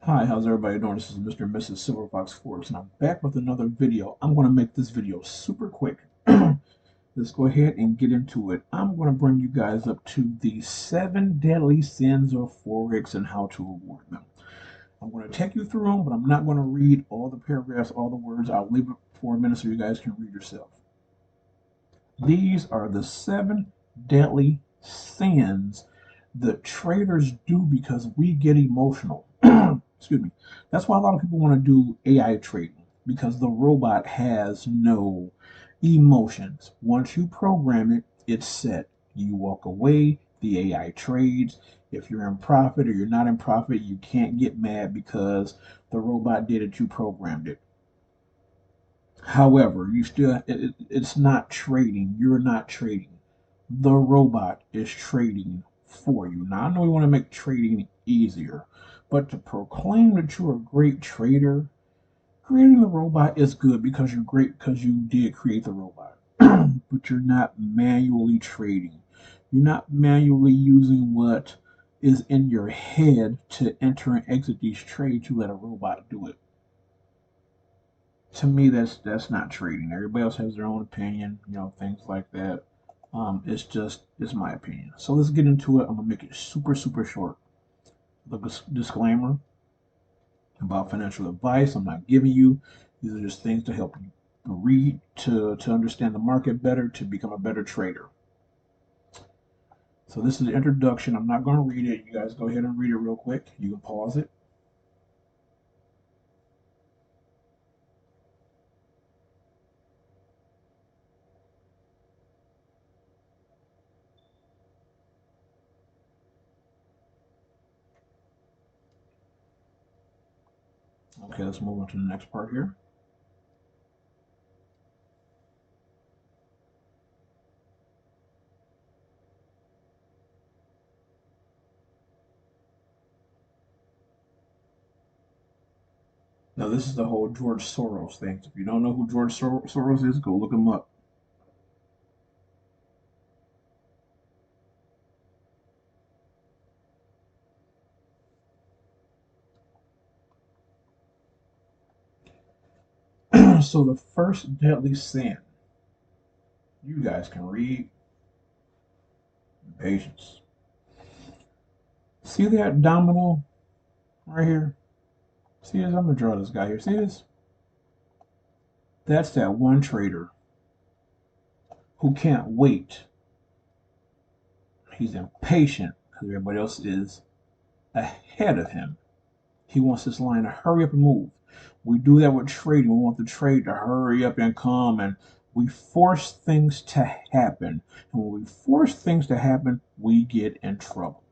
Hi, how's everybody doing? This is Mr. and Mrs. Silver Fox Forbes, and I'm back with another video. I'm going to make this video super quick. Let's go ahead and get into it. I'm going to bring you guys up to the 7 deadly sins of Forex and how to avoid them. I'm going to take you through them, but I'm not going to read all the paragraphs, all the words. I'll leave it for a minute so you guys can read yourself. These are the 7 deadly sins that traders do because we get emotional. Excuse me. That's why a lot of people want to do AI trading because the robot has no emotions. Once you program it, it's set. You walk away, the AI trades. If you're in profit or you're not in profit, you can't get mad because the robot did it, you programmed it. However, it's not trading. You're not trading. The robot is trading for you. Now, I know we want to make trading easier, but to proclaim that you're a great trader, creating the robot is good because you're great because you did create the robot. But you're not manually trading. You're not manually using what is in your head to enter and exit these trades. You let a robot do it. To me, that's not trading. Everybody else has their own opinion, things like that. It's my opinion. So let's get into it. I'm gonna make it super short. The disclaimer about financial advice. I'm not giving you. These are just things to help you read to understand the market better, to become a better trader. So this is the introduction. I'm not going to read it. You guys go ahead and read it real quick. You can pause it. Okay, let's move on to the next part here. Now, this is the whole George Soros thing. If you don't know who George Soros is, go look him up. So, the first deadly sin, you guys can read patience. See that domino right here? See this? I'm going to draw this guy here. See this? That's that one trader who can't wait. He's impatient because everybody else is ahead of him. He wants this line to hurry up and move. We do that with trading. We want the trade to hurry up and come, and we force things to happen. And when we force things to happen, we get in trouble.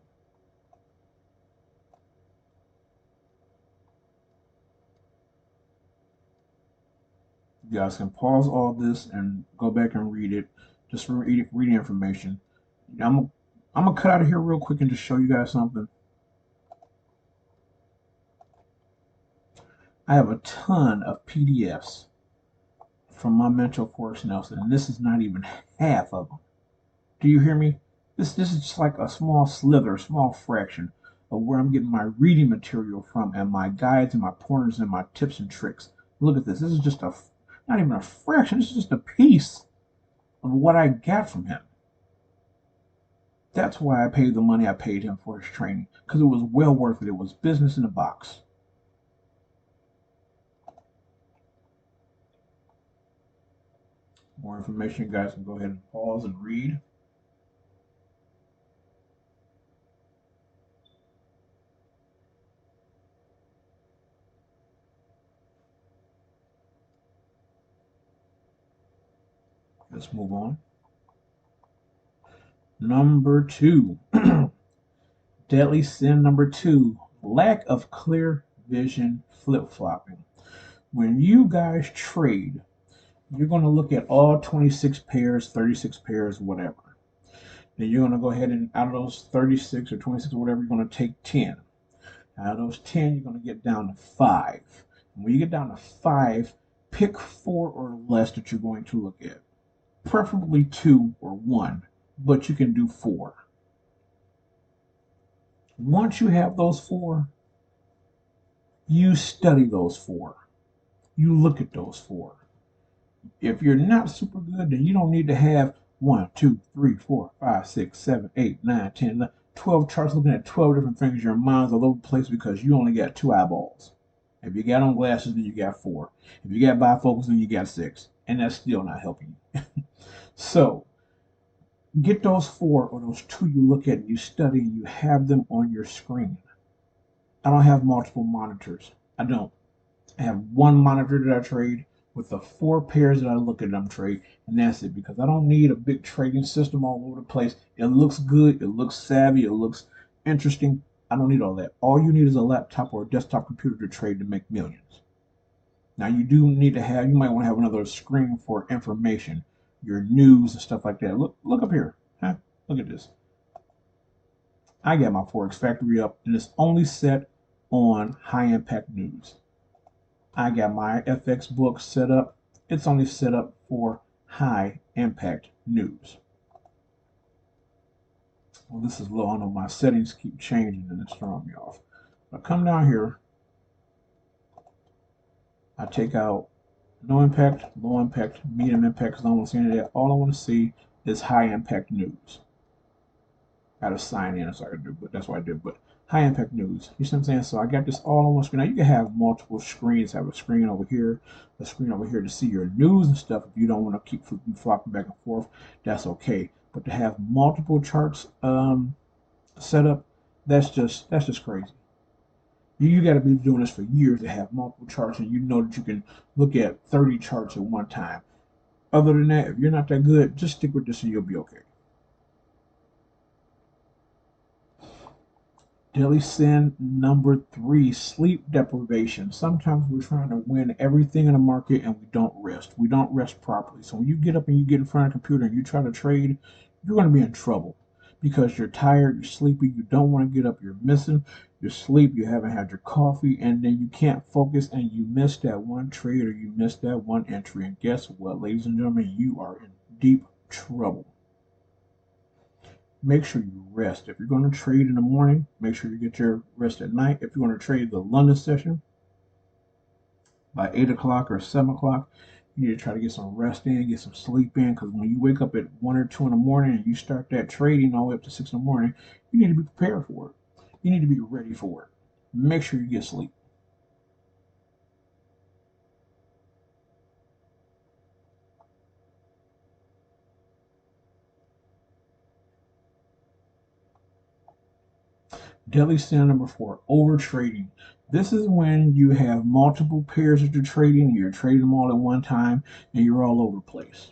You guys can pause all this and go back and read it. Just read the information. I'm, I'm going to cut out of here real quick and just show you guys something. I have a ton of PDFs from my mentor Forrest Nelson, and this is not even half of them. Do you hear me? This is just like a small slither, a small fraction of where I'm getting my reading material from, and my guides and my pointers and my tips and tricks. Look at this. This is just not even a fraction. This is just a piece of what I got from him. That's why I paid the money I paid him for his training, because it was well worth it. It was business in a box. More information, you guys can go ahead and pause and read. Let's move on. Number two, deadly sin number two, lack of clear vision, flip flopping. When you guys trade, you're going to look at all 26 pairs, 36 pairs, whatever. Then you're going to go ahead and out of those 36 or 26 or whatever, you're going to take 10. Out of those 10, you're going to get down to 5. And when you get down to 5, pick 4 or less that you're going to look at. Preferably 2 or 1, but you can do 4. Once you have those 4, You study those four. You look at those four. If you're not super good, then you don't need to have 1, 2, 3, 4, 5, 6, 7, 8, 9, 10, 12 charts looking at 12 different things. Your mind's all over the place because you only got two eyeballs. If you got on glasses, then you got four. If you got bifocals, then you got six. And that's still not helping you. So get those four or those two you look at and you study and you have them on your screen. I don't have multiple monitors. I don't. I have one monitor that I trade with the four pairs that I look at them trade, and that's it because I don't need a big trading system all over the place. It looks good, it looks savvy, it looks interesting. I don't need all that. All you need is a laptop or a desktop computer to trade to make millions. Now you do need to have you might want to have another screen for information, your news and stuff like that. Look up here. Huh? Look at this. I got my Forex Factory up and it's only set on high impact news. I got my FX book set up. It's only set up for high impact news. Well, this is low. I know my settings keep changing and it's throwing me off. I come down here. I take out no impact, low impact, medium impact because I don't want to see any of that. All I want to see is high impact news. Got to sign in, so I can do, but that's what I did. But high impact news. You see what I'm saying? So I got this all on one screen. Now you can have multiple screens. Have a screen over here, a screen over here to see your news and stuff. If you don't want to keep flopping back and forth, that's okay. But to have multiple charts set up, that's just crazy. You got to be doing this for years to have multiple charts, and you know that you can look at 30 charts at one time. Other than that, if you're not that good, just stick with this and you'll be okay. Daily sin number three, sleep deprivation. Sometimes we're trying to win everything in the market and we don't rest. We don't rest properly. So when you get up and you get in front of a computer and you try to trade, you're going to be in trouble because you're tired, you're sleepy, you don't want to get up, you're missing your sleep, you haven't had your coffee, and then you can't focus and you miss that one trade or you miss that one entry. And guess what, ladies and gentlemen, you are in deep trouble. Make sure you rest. If you're going to trade in the morning, make sure you get your rest at night. If you're going to trade the London session by 8 o'clock or 7 o'clock, you need to try to get some rest in, get some sleep in, because when you wake up at 1 or 2 in the morning and you start that trading all the way up to 6 in the morning, you need to be prepared for it. You need to be ready for it. Make sure you get sleep. Deadly sin number four, over trading. This is when you have multiple pairs that you're trading, you're trading them all at one time, and you're all over the place.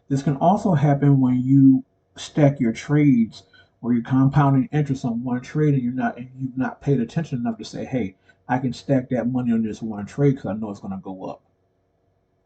This can also happen when you stack your trades or you're compounding interest on one trade and you've not paid attention enough to say, hey, I can stack that money on this one trade because I know it's going to go up.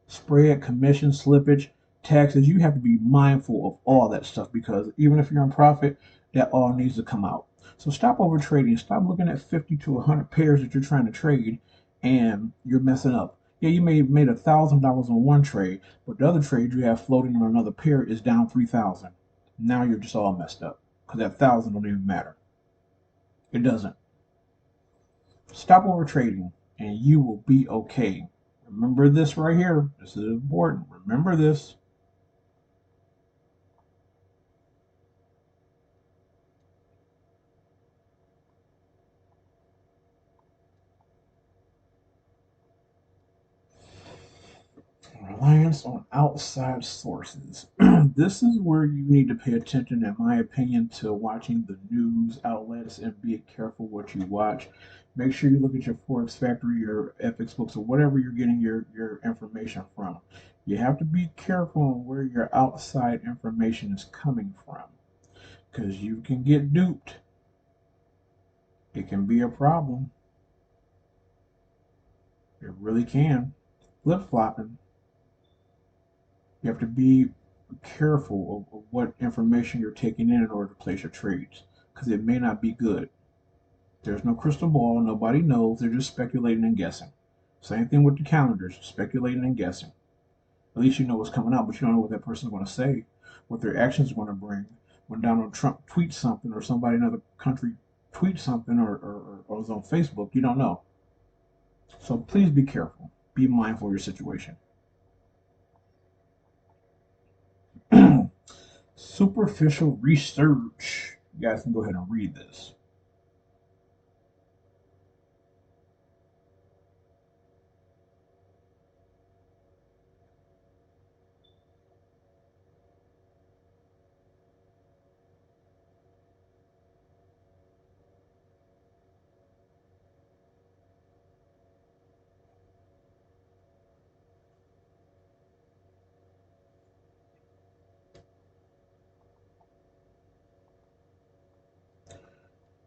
Spread, commission, slippage, taxes, you have to be mindful of all that stuff because even if you're in profit, that all needs to come out. So stop over trading. Stop looking at 50 to 100 pairs that you're trying to trade and you're messing up. Yeah, you may have made $1,000 on one trade, but the other trade you have floating on another pair is down 3,000. Now you're just all messed up because that thousand don't even matter. It doesn't. Stop over trading and you will be okay. Remember this right here. This is important. Remember this. Reliance on outside sources. This is where you need to pay attention, in my opinion, to watching the news outlets and be careful what you watch. Make sure you look at your Forex Factory, your FX books, or whatever you're getting your information from. You have to be careful on where your outside information is coming from because you can get duped. It can be a problem. It really can. Flip flopping. You have to be careful of what information you're taking in order to place your trades because it may not be good. There's no crystal ball. Nobody knows. They're just speculating and guessing. Same thing with the calendars, speculating and guessing. At least you know what's coming out, but you don't know what that person's going to say, what their actions are going to bring. When Donald Trump tweets something or somebody in another country tweets something or is on Facebook, you don't know. So please be careful. Be mindful of your situation. Superficial research. You guys can go ahead and read this.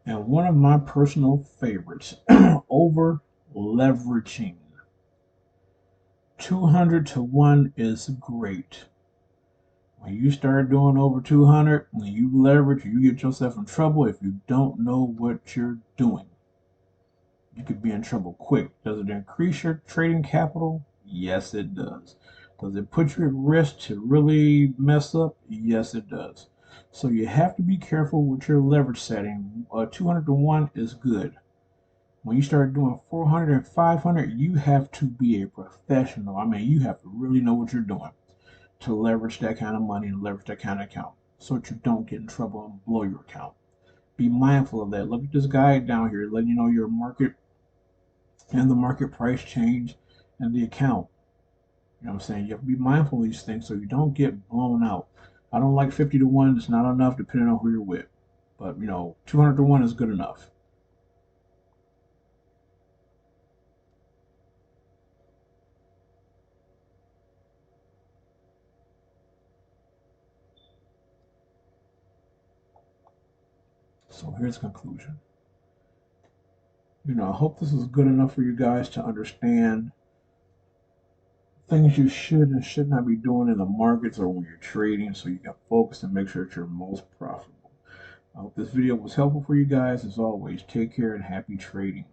And one of my personal favorites, over leveraging. 200 to 1 is great. When you start doing over 200, when you leverage, you get yourself in trouble if you don't know what you're doing. You could be in trouble quick. Does it increase your trading capital? Yes, it does. Does it put you at risk to really mess up? Yes, it does. So you have to be careful with your leverage setting. 200 to 1 is good. When you start doing 400 and 500, you have to be a professional. I mean, you have to really know what you're doing to leverage that kind of money and leverage that kind of account so that you don't get in trouble and blow your account. Be mindful of that. Look at this guide down here letting you know your market and the market price change and the account. You know what I'm saying? You have to be mindful of these things so you don't get blown out. I don't like 50 to 1. It's not enough depending on who you're with. But, 200 to 1 is good enough. So here's the conclusion. I hope this is good enough for you guys to understand things you should and should not be doing in the markets or when you're trading so you can focus and make sure that you're most profitable. I hope this video was helpful for you guys. As always, take care and happy trading.